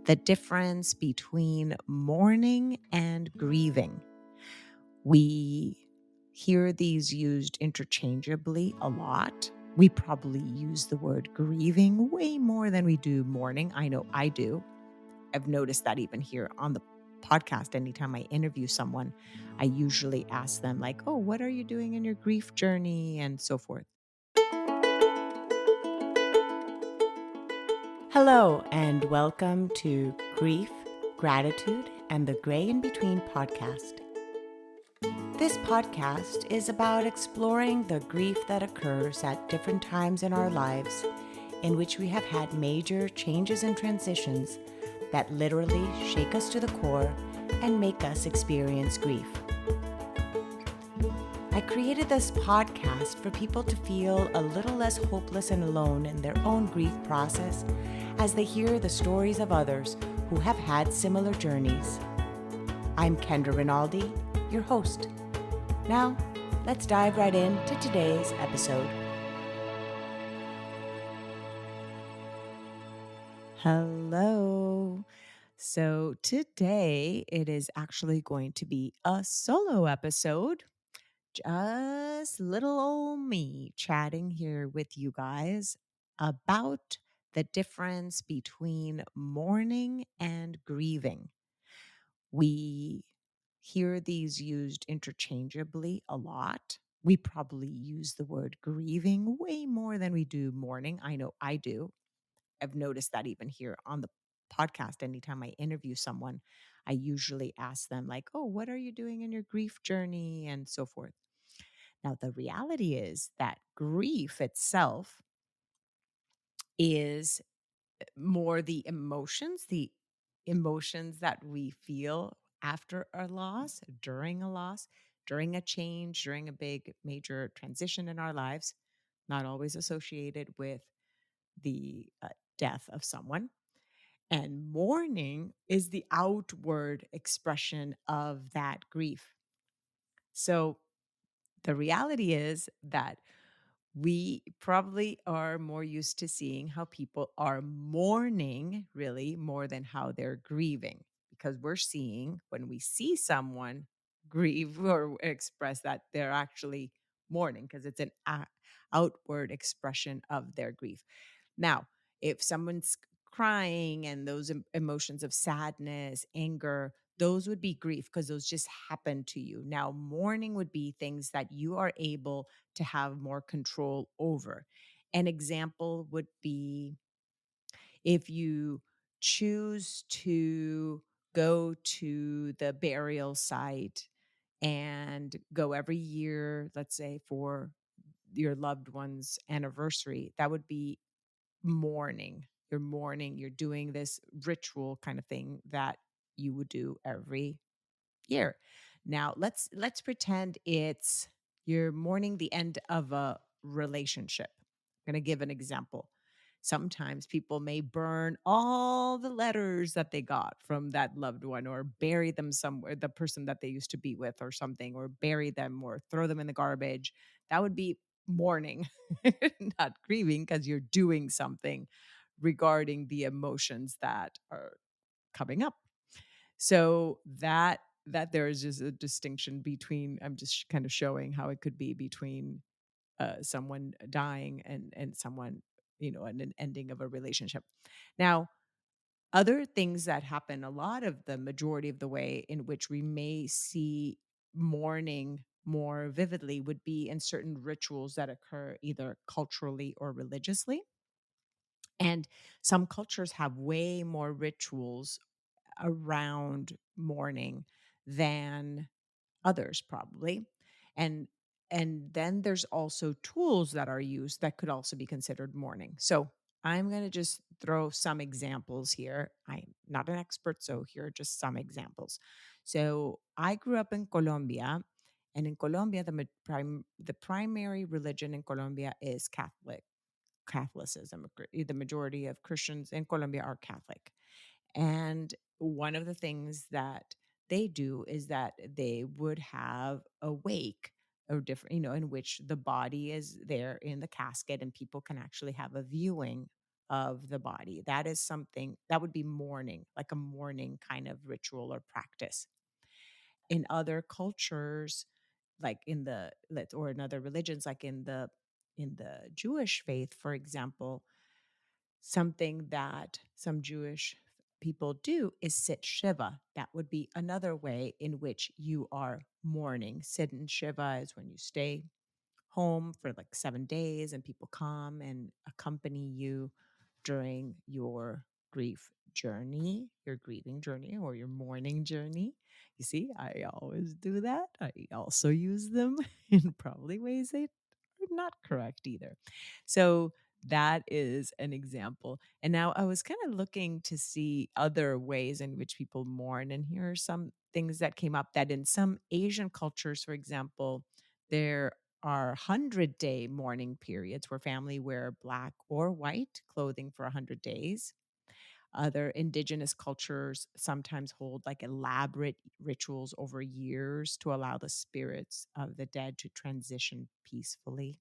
the difference between mourning and grieving. We hear these used interchangeably a lot. We probably use the word grieving way more than we do mourning. I know I do. I've noticed that even here on the podcast, anytime I interview someone, I usually ask them, like, oh, what are you doing in your grief journey? And so forth. Hello, and welcome to Grief, Gratitude, and the Gray in Between podcast. This podcast is about exploring the grief that occurs at different times in our lives, in which we have had major changes and transitions that literally shake us to the core and make us experience grief. I created this podcast for people to feel a little less hopeless and alone in their own grief process as they hear the stories of others who have had similar journeys. I'm Kendra Rinaldi, your host. Now, let's dive right into today's episode. Hello. So today it is actually going to be a solo episode. Just little old me chatting here with you guys about the difference between mourning and grieving. We hear these used interchangeably a lot. We probably use the word grieving way more than we do mourning. I know I do. I've noticed that even here on the podcast, anytime I interview someone, I usually ask them, like, oh, what are you doing in your grief journey? And so forth. Now, the reality is that grief itself is more the emotions that we feel after a loss, during a change, during a big major transition in our lives, not always associated with the death of someone. And mourning is the outward expression of that grief. So the reality is that we probably are more used to seeing how people are mourning really more than how they're grieving, because we're seeing when we see someone grieve or express that they're actually mourning because it's an outward expression of their grief. Now, if someone's crying and those emotions of sadness, anger, those would be grief because those just happen to you. Now, mourning would be things that you are able to have more control over. An example would be if you choose to go to the burial site and go every year, let's say for your loved one's anniversary, that would be mourning. You're mourning, you're doing this ritual kind of thing that you would do every year. Now, let's pretend it's you're mourning the end of a relationship. I'm going to give an example. Sometimes people may burn all the letters that they got from that loved one or bury them somewhere, the person that they used to be with or something, or bury them or throw them in the garbage. That would be mourning, not grieving, because you're doing something regarding the emotions that are coming up. So that there is just a distinction between, I'm just kind of showing how it could be between someone dying and someone, and an ending of a relationship. Now, other things that happen a lot of the majority of the way in which we may see mourning more vividly would be in certain rituals that occur either culturally or religiously. And some cultures have way more rituals around mourning than others probably. And and then there's also tools that are used that could also be considered mourning. So I'm going to just throw some examples here. I'm not an expert, so here are just some examples. So I grew up in Colombia, and in Colombia the primary religion in Colombia is Catholicism. The majority of Christians in Colombia are Catholic. And one of the things that they do is that they would have a wake or different, in which the body is there in the casket and people can actually have a viewing of the body. That is something that would be mourning, like a mourning kind of ritual or practice. In other cultures, like or in other religions, like in the Jewish faith, for example, something that some Jewish people do is sit Shiva. That would be another way in which you are mourning. Sit in Shiva is when you stay home for like 7 days and people come and accompany you during your grief journey, your grieving journey, or your mourning journey. You see, I always do that. I also use them in probably ways that are not correct either. So that is an example. And now I was kind of looking to see other ways in which people mourn. And here are some things that came up that in some Asian cultures, for example, there are 100-day mourning periods where family wear black or white clothing for 100 days. Other indigenous cultures sometimes hold like elaborate rituals over years to allow the spirits of the dead to transition peacefully.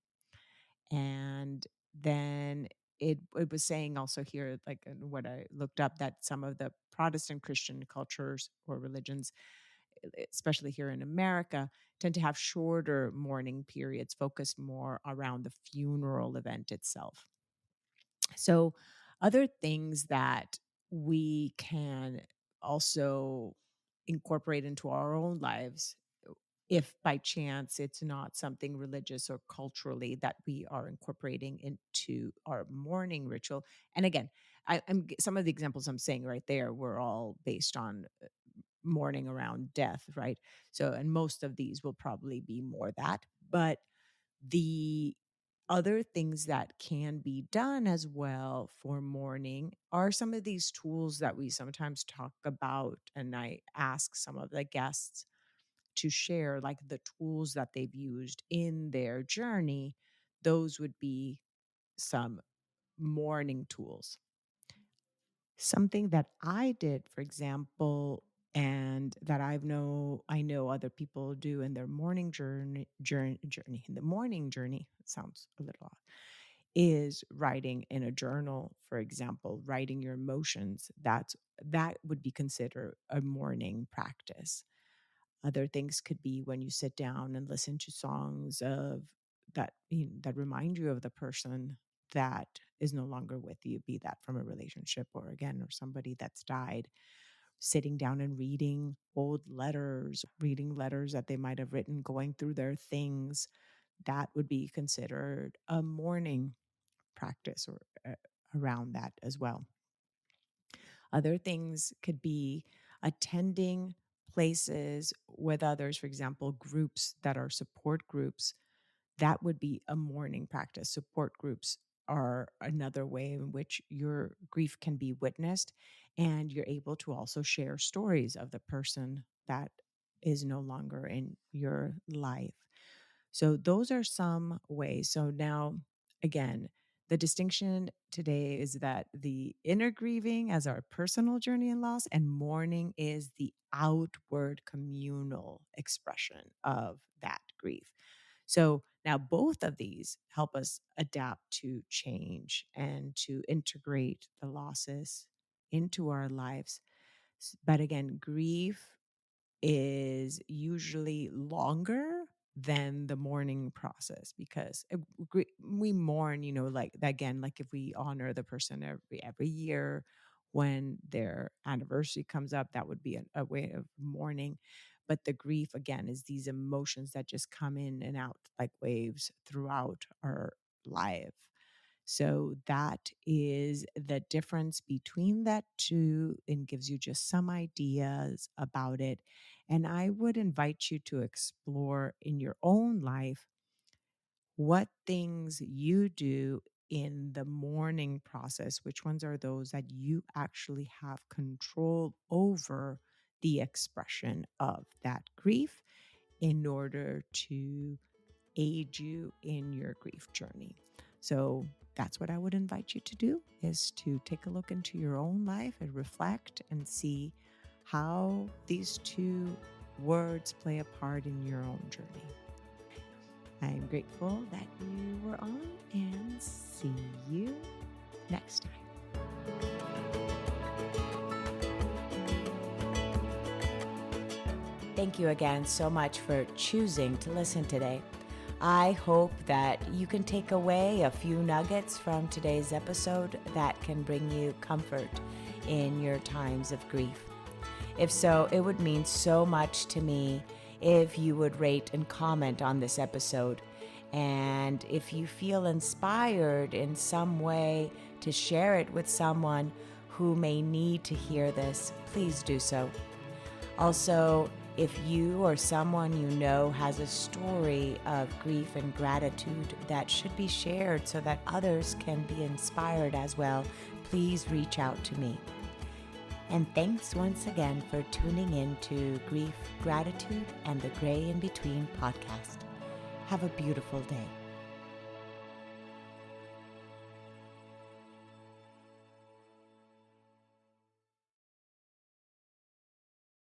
And then it was saying also here, like in what I looked up, that some of the Protestant Christian cultures or religions, especially here in America, tend to have shorter mourning periods focused more around the funeral event itself. So, other things that we can also incorporate into our own lives, if by chance it's not something religious or culturally that we are incorporating into our mourning ritual. And again, some of the examples I'm saying right there were all based on mourning around death, right? So, and most of these will probably be more that, but the other things that can be done as well for mourning are some of these tools that we sometimes talk about. And I ask some of the guests to share, like the tools that they've used in their journey. Those would be some mourning tools. Something that I did, for example, and that I know other people do in their morning journey in the morning journey. It sounds a little odd. Is writing in a journal, for example, writing your emotions. That would be considered a morning practice. Other things could be when you sit down and listen to songs of that remind you of the person that is no longer with you, be that from a relationship or again or somebody that's died. Sitting down and reading old letters, reading letters that they might have written, going through their things, that would be considered a morning practice or around that as well. Other things could be attending places with others, for example, groups that are support groups. That would be a morning practice. Support groups are another way in which your grief can be witnessed, and you're able to also share stories of the person that is no longer in your life. So those are some ways. So now, again, the distinction today is that the inner grieving as our personal journey and loss, and mourning is the outward communal expression of that grief. So now both of these help us adapt to change and to integrate the losses into our lives. But again, grief is usually longer than the mourning process because we mourn, like again, like if we honor the person every year when their anniversary comes up, that would be a way of mourning. But the grief again is these emotions that just come in and out like waves throughout our life. So that is the difference between that two and gives you just some ideas about it. And I would invite you to explore in your own life what things you do in the mourning process, which ones are those that you actually have control over the expression of that grief in order to aid you in your grief journey. So that's what I would invite you to do, is to take a look into your own life and reflect and see how these two words play a part in your own journey. I'm grateful that you were on, and see you next time. Thank you again so much for choosing to listen today. I hope that you can take away a few nuggets from today's episode that can bring you comfort in your times of grief. If so, it would mean so much to me if you would rate and comment on this episode. And if you feel inspired in some way to share it with someone who may need to hear this, please do so. Also, if you or someone you know has a story of grief and gratitude that should be shared so that others can be inspired as well, please reach out to me. And thanks once again for tuning in to Grief, Gratitude, and the Gray in Between podcast. Have a beautiful day.